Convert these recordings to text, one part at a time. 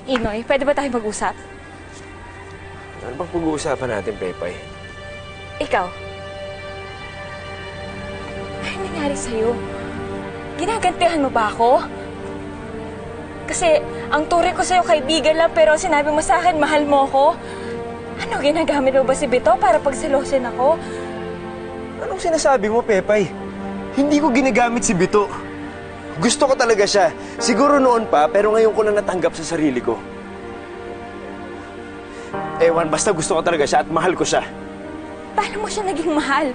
Inoy, pwede ba tayo mag-usap? Ano bang pag-uusapan natin, Pepay? Ikaw. Ano nangyari sa'yo? Ginagantihan mo ba ako? Kasi ang turing ko sa'yo kaibigan lang pero sinabi mo sa akin mahal mo ako. Ano, ginagamit mo ba si Bito para pagselosin ako? Anong sinasabi mo, Pepay? Hindi ko ginagamit si Bito. Gusto ko talaga siya. Siguro noon pa, pero ngayon ko lang natanggap sa sarili ko. Ewan, basta gusto ko talaga siya at mahal ko siya. Paano mo siya naging mahal?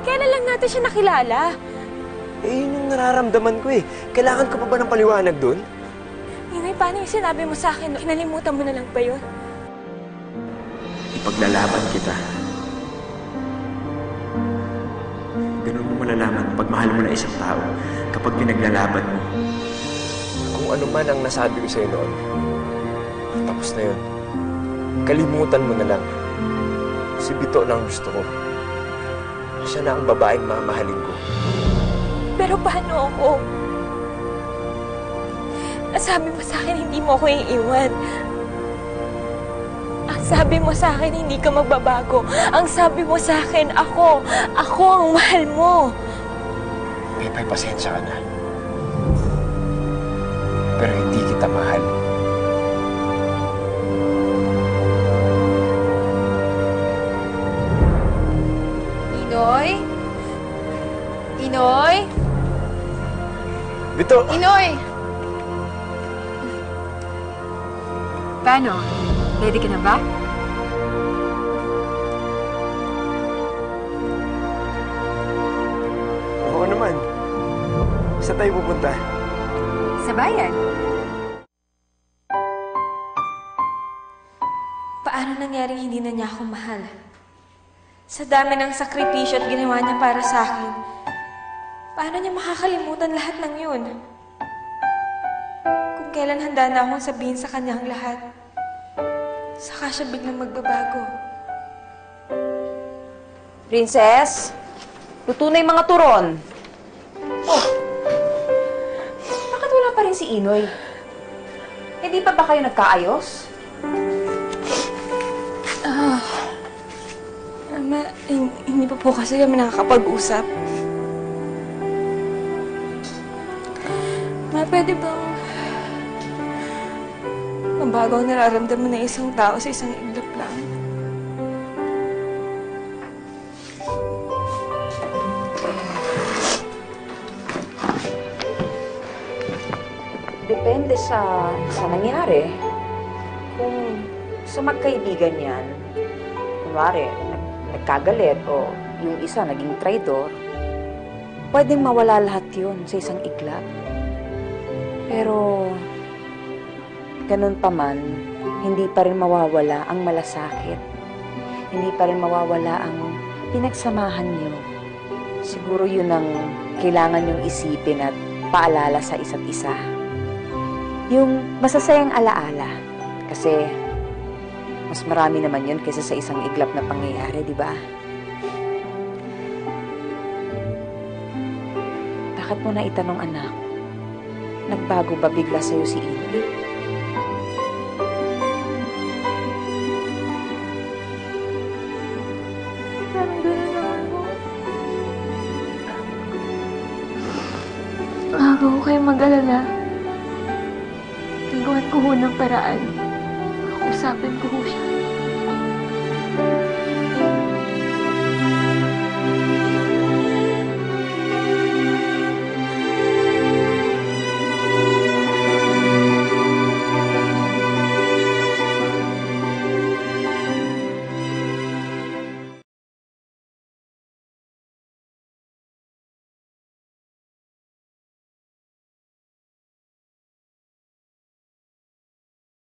Kailan lang natin siya nakilala? Eh, yun yung nararamdaman ko eh. Kailangan ko pa ba ng paliwanag dun? Inay, paano yung sinabi mo sa akin? Kinalimutan mo na lang ba yun? Ipaglalaban kita. Ganun mo malalaman pag mahal mo na isang tao kapag pinaglalaban mo. Kung ano man ang nasabi ko sa'yo noon, tapos na yun. Kalimutan mo na lang. Si Bito na ang gusto ko. Siya na ang babaeng mamahalin ko. Pero paano ako? Sabi mo sa akin, hindi mo ako iiwan. Ang sabi mo sa akin, hindi ka magbabago. Ang sabi mo sa akin, ako ang mahal mo. Pepay, pasensya ka na. Pero hindi kita mahal. Inoy? Inoy? Bito! Inoy! Paano? Ready ka na ba? Oo naman. Saan tayo pupunta? Sa bayan. Paano nangyaring hindi na niya ako mahal? Sa dami ng sakripisyo at ginawa niya para sa akin, paano niya makakalimutan lahat ng yun? Kung kailan handa na akong sabihin sa kanya ang lahat, saka siya biglang magbabago. Princess, luto na yung mga turon. Oh, bakit wala pa rin si Inoy? Eh, di pa ba kayo nagkaayos? Ama, hindi pa po kasi kami nakakapag-usap. Ma, pwede bang mabago ang nararamdaman ng isang tao sa isang iglap lang? Depende sa nangyari. Kung sa magkaibigan yan, kunwari, nagkagalit o yung isa naging traidor, pwedeng mawala lahat yun sa isang iglap. Pero, ganun pa man, hindi pa rin mawawala ang malasakit. Hindi pa rin mawawala ang pinagsamahan niyo. Siguro yun ang kailangan niyong isipin at paalala sa isa't isa. Yung masasayang alaala. Kasi, mas marami naman yun kaysa sa isang iglap na pangyayari, di ba? Bakit mo na itanong, anak? Nagbago ba bigla sa'yo si Inoy? Parang gano'n na ako. Bago ko kayo mag-alala, gagawan ko ho ng paraan. Kausapin ko ho siya.